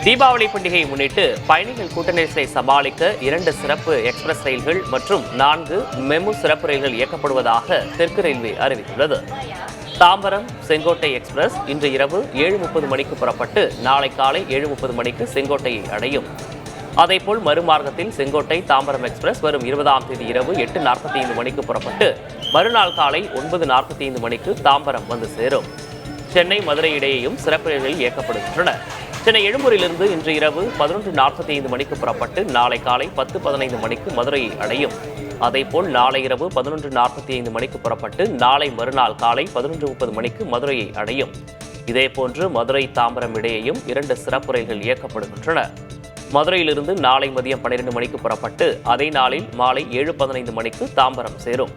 தீபாவளி பண்டிகையை முன்னிட்டு பயணிகள் கூட்ட நெரிசலை சமாளிக்க 2 சிறப்பு எக்ஸ்பிரஸ் ரயில்கள் மற்றும் 4 மெமு சிறப்பு ரயில்கள் இயக்கப்படுவதாக தெற்கு ரயில்வே அறிவித்துள்ளது. தாம்பரம் செங்கோட்டை எக்ஸ்பிரஸ் இன்று இரவு 7:30 மணிக்கு புறப்பட்டு நாளை காலை 7:30 மணிக்கு செங்கோட்டையை அடையும். அதேபோல் மறுமார்க்கத்தில் செங்கோட்டை தாம்பரம் எக்ஸ்பிரஸ் வரும் 20ஆம் தேதி இரவு 8:45 மணிக்கு புறப்பட்டு மறுநாள் காலை 9:45 மணிக்கு தாம்பரம் வந்து சேரும். சென்னை மதுரை இடையேயும் சிறப்பு ரயில்கள் இயக்கப்படுகின்றன. சென்னை எழும்பூரிலிருந்து இன்று இரவு 11:45 மணிக்கு புறப்பட்டு நாளை காலை 10:15 மணிக்கு மதுரையை அடையும். அதேபோல் நாளை இரவு 11:45 மணிக்கு புறப்பட்டு நாளை மறுநாள் காலை 11:30 மணிக்கு மதுரையை அடையும். இதேபோன்று மதுரை தாம்பரம் இடையேயும் 2 சிறப்பு ரயில்கள் இயக்கப்படுகின்றன. மதுரையிலிருந்து நாளை மதியம் 12 மணிக்கு புறப்பட்டு அதே நாளில் மாலை 7:15 மணிக்கு தாம்பரம் சேரும்.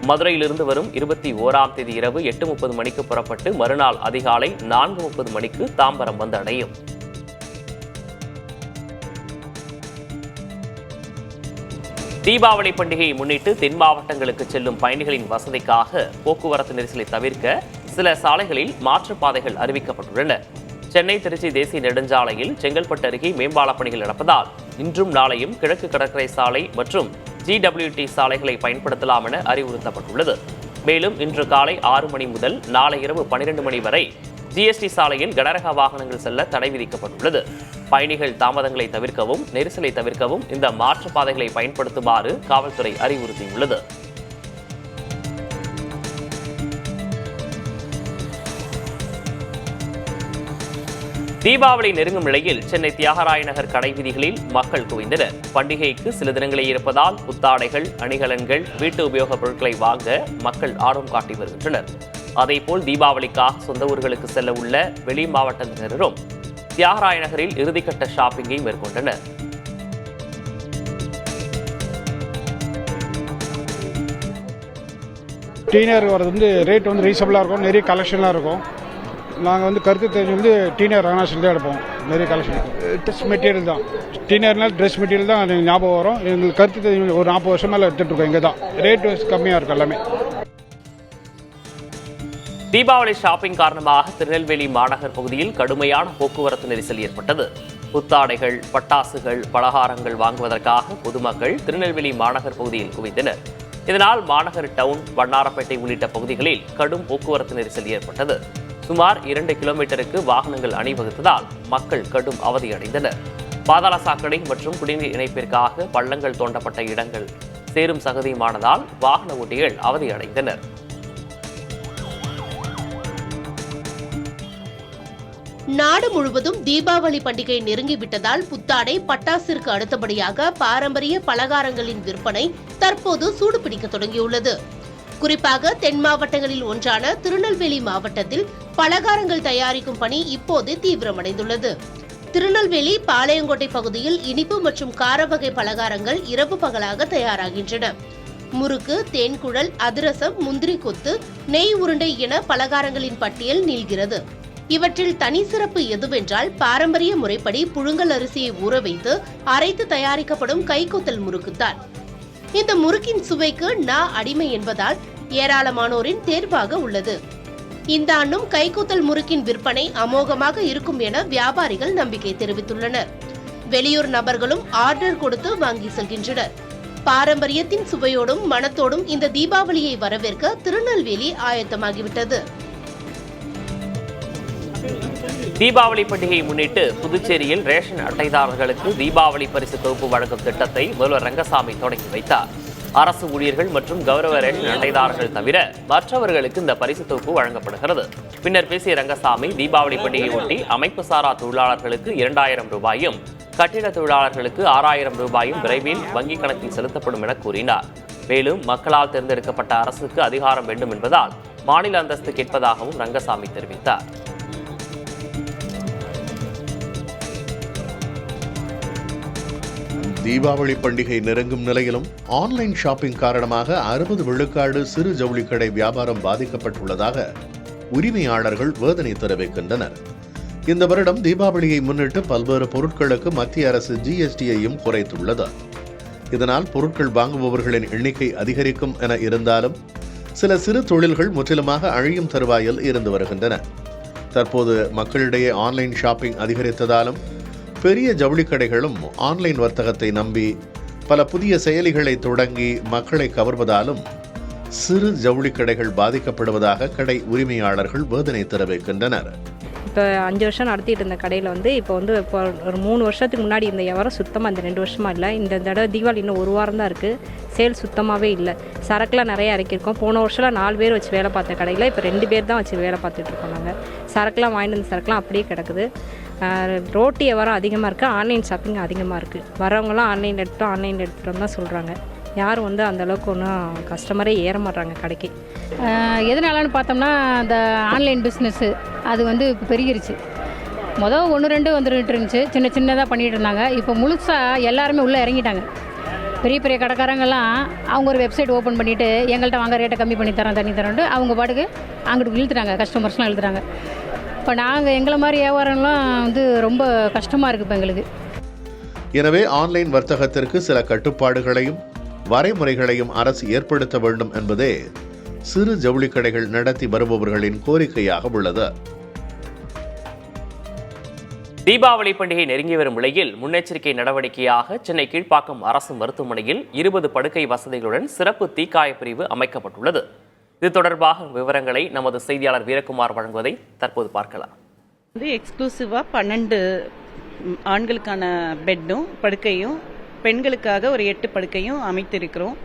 மதுரையிலிருந்து வரும் 21ஆம் தேதி இரவு 8:30 மணிக்கு புறப்பட்டு மறுநாள் அதிகாலை 4:30 மணிக்கு தாம்பரம் வந்து அடையும். தீபாவளி பண்டிகையை முன்னிட்டு தென் மாவட்டங்களுக்கு செல்லும் பயணிகளின் வசதிக்காக போக்குவரத்து நெரிசலை தவிர்க்க சில சாலைகளில் மாற்றுப்பாதைகள் அறிவிக்கப்பட்டுள்ளன. சென்னை திருச்சி தேசிய நெடுஞ்சாலையில் செங்கல்பட்டு அருகே மேம்பால பணிகள் நடப்பதால் இன்றும் நாளையும் கிழக்கு கடற்கரை சாலை மற்றும் GWT சாலைகளை பயன்படுத்தலாம் என அறிவுறுத்தப்பட்டுள்ளது. மேலும் இன்று காலை 6 மணி முதல் நாளை இரவு 12 மணி வரை GST சாலையில் கனரக வாகனங்கள் செல்ல தடை விதிக்கப்பட்டுள்ளது. பயணிகள் தாமதங்களை தவிர்க்கவும் நெரிசலை தவிர்க்கவும் இந்த மாற்றுப்பாதைகளை பயன்படுத்துமாறு காவல்துறை அறிவுறுத்தியுள்ளது. தீபாவளி நெருங்கும் நிலையில் சென்னை தியாகராய நகர் கடை வீதிகளில் மக்கள் குவிந்தனர். பண்டிகைக்கு சில தினங்களே இருப்பதால் புத்தாடைகள், அணிகலன்கள், வீட்டு உபயோகப் பொருட்களை வாங்க மக்கள் ஆர்வம் காட்டி வருகின்றனர். அதேபோல் தீபாவளிக்காக சொந்த ஊர்களுக்கு செல்ல உள்ள வெளி மாவட்டத்தினரும் தியாகராய நகரில் இறுதிக்கட்ட ஷாப்பிங்கை மேற்கொண்டனர். டீனர் வரது ரேட் ரீசனபிளாக இருக்கும், நிறைய கலெக்ஷன்லாம் இருக்கும். நாங்கள் கருத்து தெரிஞ்சு டீனர் ரங்கநாதன் தான் எடுப்போம். நிறைய கலெக்ஷன் ட்ரெஸ் மெட்டீரியல் தான். டீனர்னால் ட்ரெஸ் மெட்டீரியல் தான் எனக்கு ஞாபகம் வரும். எங்களுக்கு கருத்து தெரிஞ்சு ஒரு 40 வருஷம் மேலே எடுத்துகிட்டு இருக்கோம். இங்கே தான் ரேட் கம்மியாக இருக்கும் எல்லாமே. தீபாவளி ஷாப்பிங் காரணமாக திருநெல்வேலி மாநகர் பகுதியில் கடுமையான போக்குவரத்து நெரிசல் ஏற்பட்டது. புத்தாடைகள், பட்டாசுகள், பலகாரங்கள் வாங்குவதற்காக பொதுமக்கள் திருநெல்வேலி மாநகர் பகுதியில் குவிந்தனர். இதனால் மாநகர் டவுன், வண்ணாரப்பேட்டை உள்ளிட்ட பகுதிகளில் கடும் போக்குவரத்து நெரிசல் ஏற்பட்டது. சுமார் 2 கிலோமீட்டருக்கு வாகனங்கள் அணிவகுத்ததால் மக்கள் கடும் அவதியடைந்தனர். பாதாள சாக்கடை மற்றும் குடிநீர் இணைப்பிற்காக பள்ளங்கள் தோண்டப்பட்ட இடங்கள் சேரும் சகதியுமானதால் வாகன ஓட்டிகள் அவதியடைந்தனர். நாடு முழுவதும் தீபாவளி பண்டிகை நெருங்கிவிட்டதால் புத்தாடை, பட்டாசிற்கு அடுத்தபடியாக பாரம்பரிய பலகாரங்களின் விற்பனை தற்போது சூடுபிடிக்க தொடங்கியுள்ளது. குறிப்பாக தென் மாவட்டங்களில் ஒன்றான திருநெல்வேலி மாவட்டத்தில் பலகாரங்கள் தயாரிக்கும் பணி இப்போது தீவிரமடைந்துள்ளது. திருநெல்வேலி பாளையங்கோட்டை பகுதியில் இனிப்பு மற்றும் கார வகை பலகாரங்கள் இரவு பகலாக தயாராகின்றன. முறுக்கு, தேன்குழல், அதிரசம், முந்திரி கொத்து, நெய் உருண்டை என பலகாரங்களின் பட்டியல் நீள்கிறது. இவற்றில் தனி சிறப்பு எதுவென்றால் பாரம்பரிய முறைப்படி புழுங்கல் அரிசியை ஊற வைத்து அரைத்து தயாரிக்கப்படும் கைகொத்தல் முறுக்குத்தான். இந்த முறுக்கின் சுவைக்கு அடிமை என்பதால் ஏராளமானோரின் தேர்வாக உள்ளது. இந்த ஆண்டும் கைகொத்தல் முறுக்கின் விற்பனை அமோகமாக இருக்கும் என வியாபாரிகள் நம்பிக்கை தெரிவித்துள்ளனர். வெளியூர் நபர்களும் ஆர்டர் கொடுத்து வாங்கி செல்கின்றனர். பாரம்பரியத்தின் சுவையோடும் மனத்தோடும் இந்த தீபாவளியை வரவேற்க திருநெல்வேலி ஆயத்தமாகிவிட்டது. தீபாவளி பண்டிகையை முன்னிட்டு புதுச்சேரியில் ரேஷன் அட்டைதாரர்களுக்கு தீபாவளி பரிசு தொகுப்பு வழங்கும் திட்டத்தை முதல்வர் ரங்கசாமி தொடங்கி வைத்தார். அரசு ஊழியர்கள் மற்றும் கௌரவ ரேஷன் அட்டைதாரர்கள் தவிர மற்றவர்களுக்கு இந்த பரிசு தொகுப்பு வழங்கப்படுகிறது. பின்னர் பேசிய ரங்கசாமி தீபாவளி பண்டிகையை ஒட்டி அமைப்பு சாரா தொழிலாளர்களுக்கு 2000 ரூபாயும், கட்டிட தொழிலாளர்களுக்கு 6000 ரூபாயும் விரைவில் வங்கிக் கணக்கில் செலுத்தப்படும் என கூறினார். மேலும் மக்களால் தேர்ந்தெடுக்கப்பட்ட அரசுக்கு அதிகாரம் வேண்டும் என்பதால் மாநில அந்தஸ்து கேட்பதாகவும் ரங்கசாமி தெரிவித்தார். தீபாவளி பண்டிகை நெருங்கும் நிலையிலும் ஆன்லைன் ஷாப்பிங் காரணமாக 60 விழுக்காடு சிறு ஜவுளிக்கடை வியாபாரம் பாதிக்கப்பட்டுள்ளதாக உரிமையாளர்கள் வேதனை தெரிவிக்கின்றனர். இந்த வருடம் தீபாவளியை முன்னிட்டு பல்வேறு பொருட்களுக்கு மத்திய அரசு GSTயையும் குறைத்துள்ளது. இதனால் பொருட்கள் வாங்குபவர்களின் எண்ணிக்கை அதிகரிக்கும் என இருந்தாலும் சில சிறு தொழில்கள் முற்றிலுமாக அழியும் தருவாயில் இருந்து வருகின்றன. தற்போது மக்களிடையே ஆன்லைன் ஷாப்பிங் அதிகரித்ததாலும் பெரிய ஜவுளி கடைகளும் ஆன்லைன் வர்த்தகத்தை நம்பி பல புதிய செயலிகளை தொடங்கி மக்களை கவர்வதாலும் சிறு ஜவுளி கடைகள் பாதிக்கப்படுவதாக கடை உரிமையாளர்கள் வேதனை தெரிவிக்கின்றனர். இப்போ 5 வருஷம் நடத்திட்டு இருந்த கடையில் இப்போ ஒரு 3 வருஷத்துக்கு முன்னாடி இந்த வியாபாரம் சுத்தமாக இந்த 2 வருஷமாக இல்லை. இந்த தடவை தீபாவளி இன்னும் 1 வாரம் தான் இருக்குது. சேல் சுத்தமாகவே இல்லை. சரக்குலாம் நிறையா இறக்கியிருக்கோம். போன வருஷம்லாம் 4 பேர் வச்சு வேலை பார்த்த கடையில் இப்போ 2 பேர் தான் வச்சு வேலை பார்த்துட்ருக்கோம். நாங்கள் சரக்குலாம் வாங்கிட்டு வந்த சரக்குலாம் அப்படியே கிடக்குது. ரோட்டி வியாபாரம் அதிகமாக இருக்குது. ஆன்லைன் ஷாப்பிங் அதிகமாக இருக்குது. வரவங்களாம் ஆன்லைனில் எடுத்துகிட்டோம் தான் சொல்கிறாங்க. யாரும் அந்தளவுக்கு ஒன்றும் கஸ்டமரே ஏற மாட்டாங்க கடைக்கு. எதனாலன்னு பார்த்தோம்னா அந்த ஆன்லைன் பிஸ்னஸ்ஸு அது இப்போ பெருகிருச்சு. மொதல் 1-2 வந்துட்டு இருந்துச்சு, சின்னதாக பண்ணிகிட்டு இருந்தாங்க. இப்போ முழுசாக எல்லாருமே உள்ளே இறங்கிட்டாங்க. பெரிய கடைக்காரங்கெல்லாம் அவங்க ஒரு வெப்சைட் ஓப்பன் பண்ணிவிட்டு எங்கள்கிட்ட வாங்க ரேட்டை கம்மி பண்ணி தரேன்ட்டு அவங்க பாட்டுக்கு அங்கிட்டு இழுத்துறாங்க, கஸ்டமர்ஸ்லாம் இழுத்துறாங்க. இப்போ நாங்கள் எங்களை மாதிரி வியாபாரம்லாம் ரொம்ப கஷ்டமாக இருக்குது இப்போ எங்களுக்கு. எனவே ஆன்லைன் வர்த்தகத்திற்கு சில கட்டுப்பாடுகளையும் வரைமுறைகளையும் அரசு ஏற்படுத்த வேண்டும் என்பதே சிறு ஜவுளி கடைகள் நடத்தி வருபவர்களின் கோரிக்கையாக உள்ளது. தீபாவளி பண்டிகை நெருங்கி வரும் நிலையில் முன்னெச்சரிக்கை நடவடிக்கையாக சென்னை கீழ்ப்பாக்கம் அரசு மருத்துவமனையில் 20 படுக்கை வசதிகளுடன் சிறப்பு தீக்காய பிரிவு அமைக்கப்பட்டுள்ளது. இது தொடர்பாக விவரங்களை நமது செய்தியாளர் வீரகுமார் வழங்குவதை தற்போது பார்க்கலாம். எக்ஸ்க்ளூசிவா 12 ஆண்களுக்கான பெட்டும் படுக்கையும், பெண்களுக்காக ஒரு 8 படுக்கையும் அமைத்திருக்கிறோம்.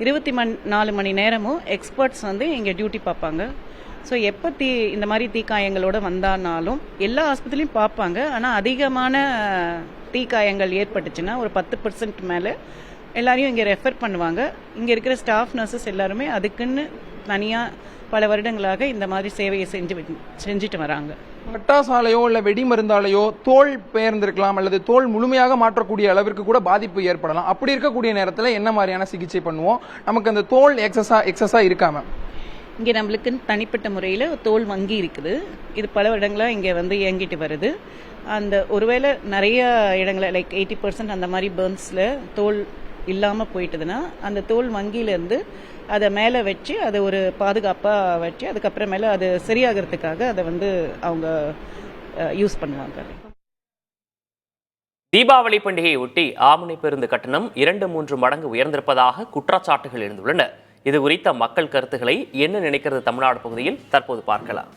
24 மணி நேரமும் எக்ஸ்பர்ட்ஸ் இங்கே டியூட்டி பார்ப்பாங்க. ஸோ எப்போ இந்த மாதிரி தீக்காயங்களோட வந்தானாலும் எல்லா ஆஸ்பத்திரிலையும் பார்ப்பாங்க. ஆனால் அதிகமான தீக்காயங்கள் ஏற்பட்டுச்சுன்னா ஒரு 10% மேலே எல்லாரையும் இங்கே ரெஃபர் பண்ணுவாங்க. இங்கே இருக்கிற ஸ்டாஃப் நர்சஸ் எல்லாருமே அதுக்குன்னு தனியாக பல வருடங்களாக இந்த மாதிரி சேவையை செஞ்சுட்டு வராங்க. பட்டாசாலையோ இல்லை வெடி மருந்தாலேயோ தோல் பெயர்ந்திருக்கலாம் அல்லது தோல் முழுமையாக மாற்றக்கூடிய அளவிற்கு கூட பாதிப்பு ஏற்படலாம். அப்படி இருக்கக்கூடிய நேரத்தில் என்ன மாதிரியான சிகிச்சை பண்ணுவோம்? நமக்கு அந்த தோல் எக்ஸஸா இருக்காம இங்கே நம்மளுக்கு தனிப்பட்ட முறையில் தோல் வங்கி இருக்குது. இது பல இடங்களாக இங்கே இயங்கிட்டு வருது. அந்த ஒருவேளை நிறைய இடங்களில் லைக் 80% அந்த மாதிரி பர்ன்ஸில் தோல் இல்லாமல் போயிட்டுதுன்னா அந்த தோல் வங்கியிலேருந்து அதை மேலே வச்சு அதை ஒரு பாதுகாப்பாக வச்சு அதுக்கப்புறமேல அது சரியாகிறதுக்காக அதை அவங்க யூஸ் பண்ணுவாங்க. தீபாவளி பண்டிகையை ஒட்டி ஆம்னி பேருந்து கட்டணம் 2-3 மடங்கு உயர்ந்திருப்பதாக குற்றச்சாட்டுகள் எழுந்துள்ளன. இது குறித்த மக்கள் கருத்துக்களை என்ன நினைக்கிறது தமிழ்நாடு பகுதியில் தற்போது பார்க்கலாம்.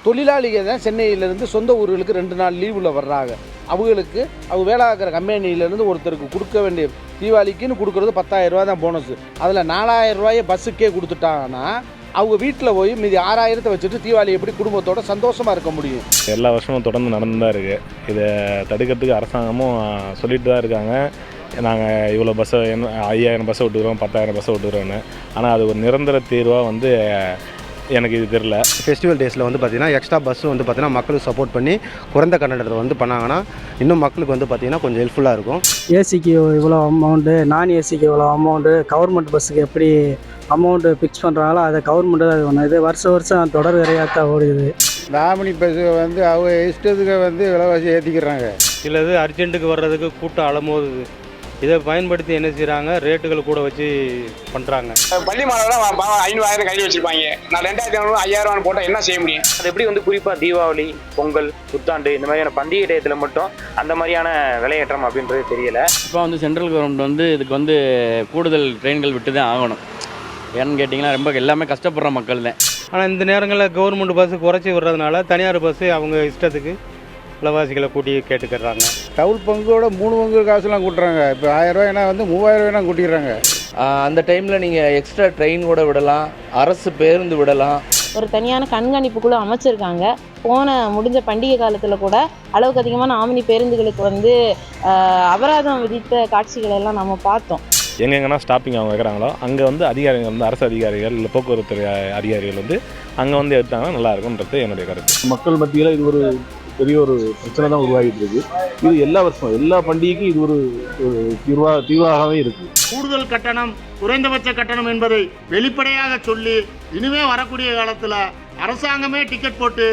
தொழிலாளிகள் தான் சென்னையிலேருந்து சொந்த ஊர்களுக்கு 2 நாள் லீவில் வர்றாங்க. அவங்களுக்கு அவங்க வேலை ஆகிற கம்பெனியிலேருந்து ஒருத்தருக்கு கொடுக்க வேண்டிய தீபாவளிக்குன்னு கொடுக்குறது 10,000 ரூபா தான் போனஸ். அதில் 4,000 ரூபாயை பஸ்ஸுக்கே கொடுத்துட்டாங்கன்னா அவங்க வீட்டில் போய் மீதி 6,000 வச்சுட்டு தீபாவளி எப்படி குடும்பத்தோட சந்தோஷமாக இருக்க முடியும்? எல்லா வருஷமும் தொடர்ந்து நடந்து தான் இருக்குது. இதை தடுக்கிறதுக்கு அரசாங்கமும் சொல்லிட்டு தான் இருக்காங்க. நாங்கள் இவ்வளோ பஸ்ஸை 5,000 பஸ்ஸை விட்டுக்கிறோம், 10,000 பஸ்ஸை விட்டுக்கிறோன்னு. ஆனால் அது ஒரு நிரந்தர தீர்வாக எனக்கு இது தெரியல. ஃபெஸ்டிவல் டேஸில் பார்த்திங்கன்னா எக்ஸ்ட்ரா பஸ்ஸு பார்த்திங்கன்னா மக்களுக்கு சப்போர்ட் பண்ணி குறைந்த கட்டணத்தில் பண்ணாங்கன்னா இன்னும் மக்களுக்கு பார்த்திங்கன்னா கொஞ்சம் ஹெல்ப்ஃபுல்லாக இருக்கும். ஏசிக்கு இவ்வளோ அமௌண்ட்டு, நான் ஏசிக்கு இவ்வளோ அமௌண்ட்டு, கவர்மெண்ட் பஸ்ஸுக்கு எப்படி அமௌண்ட்டு ஃபிக்ஸ் பண்ணுறாங்களோ அதை கவர்மெண்ட்டு தான் இது பண்ணுது. வருஷம் தொடர் விரையாத்தான் ஓடுது. ஆம்னி பஸ்ஸு அவங்க இஷ்டத்துக்கு விலைவாசி ஏற்றிக்கிறாங்க. சிலது அர்ஜென்ட்டுக்கு வர்றதுக்கு கூட்டம் அலமோதுது. இதை பயன்படுத்தி என்ன செய்கிறாங்க, ரேட்டுகள் கூட வச்சு பண்ணுறாங்க. பள்ளி மாணவர்கள் 500,000 கையில் வச்சுருப்பாங்க. நான் 2,500 5,000 போட்டால் என்ன செய்ய முடியும்? அது எப்படி குறிப்பாக தீபாவளி, பொங்கல், புத்தாண்டு இந்த மாதிரியான பண்டிகை டயத்தில் மட்டும் அந்த மாதிரியான விலையேற்றம் அப்படின்றது தெரியல. இப்போ சென்ட்ரல் கவர்மெண்ட் இதுக்கு கூடுதல் ட்ரெயின்கள் விட்டு தான் ஆகணும். ஏன்னு கேட்டிங்கன்னா ரொம்ப எல்லாமே கஷ்டப்படுற மக்கள் தான். ஆனால் இந்த நேரங்களில் கவர்மெண்ட் பஸ்ஸு குறைச்சி விடுறதுனால தனியார் பஸ்ஸு அவங்க இஷ்டத்துக்கு விலைவாசிகளை கூட்டி கேட்டுக்கிறாங்க. டவுல் பங்கோட 3 பங்கு காசுலாம் கூட்டுறாங்க. இப்போ 1,000 ரூபாய்னா 3,000 ரூபாய்னா கூட்டிடுறாங்க. அந்த டைமில் நீங்கள் எக்ஸ்ட்ரா ட்ரெயின் கூட விடலாம், அரசு பேருந்து விடலாம். ஒரு தனியான கண்காணிப்பு குழு அமைச்சிருக்காங்க. முடிஞ்ச பண்டிகை காலத்தில் கூட அளவுக்கு அதிகமான ஆம்னி பேருந்துகளுக்கு அபராதம் விதித்த காட்சிகள் எல்லாம் நம்ம பார்த்தோம். எங்கெங்கன்னா ஸ்டாப்பிங் அவங்க வைக்கிறாங்களோ அங்கே அதிகாரிகள் அரசு அதிகாரிகள் இல்லை போக்குவரத்து அதிகாரிகள் அங்கே எடுத்தாங்கன்னா நல்லா இருக்கும்ன்றது என்னுடைய கருத்து. மக்கள் மத்தியில் இது ஒரு பெரிய ஒரு பிரச்சனை தான் உருவாகிட்டு இருக்கு. இது எல்லா வருஷம் எல்லா பண்டிகைக்கும் இது ஒரு தீர்வாகவே இருக்கு. கூடுதல் கட்டணம், குறைந்தபட்ச கட்டணம் என்பதை வெளிப்படையாக சொல்லி இனிமே வரக்கூடிய காலத்தில் அரசாங்கமே டிக்கெட் போட்டு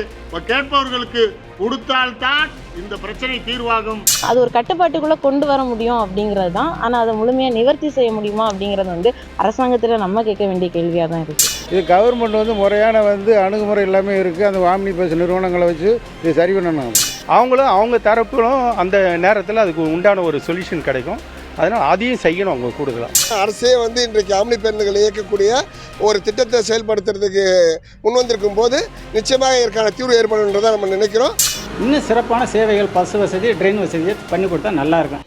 கேட்பவர்களுக்கு கொடுத்தால்தான் இந்த பிரச்சனை தீர்வாகும். அது ஒரு கட்டுப்பாட்டுக்குள்ளே கொண்டு வர முடியும் அப்படிங்கிறது தான். ஆனால் அதை முழுமையாக நிவர்த்தி செய்ய முடியுமா அப்படிங்கிறது வந்து அரசாங்கத்தில் நம்ம கேட்க வேண்டிய கேள்வியாக தான் இருக்குது. இது கவர்மெண்ட் வந்து முறையான அணுகுமுறை எல்லாமே இருக்குது. அந்த ஆம்னி பஸ் நிறுவனங்களை வச்சு இது சரி பண்ணணும். அவங்களும் அவங்க தரப்புகளும் அந்த நேரத்தில் அதுக்கு உண்டான ஒரு சொல்யூஷன் கிடைக்கும். அதனால் அதையும் செய்யணும் அவங்க கூடுதலாக. அரசே வந்து இன்றைக்கு ஆம்னி பேருந்துகளை இயக்கக்கூடிய ஒரு திட்டத்தை செயல்படுத்துறதுக்கு முன் வந்திருக்கும் போது நிச்சயமாக இதற்கான தீர்வு ஏற்படும்ன்றதை நம்ம நினைக்கிறோம். இன்னும் சிறப்பான சேவைகள், பஸ் வசதி, ட்ரெயின் வசதியை பண்ணி கொடுத்தா நல்லாயிருக்கும்.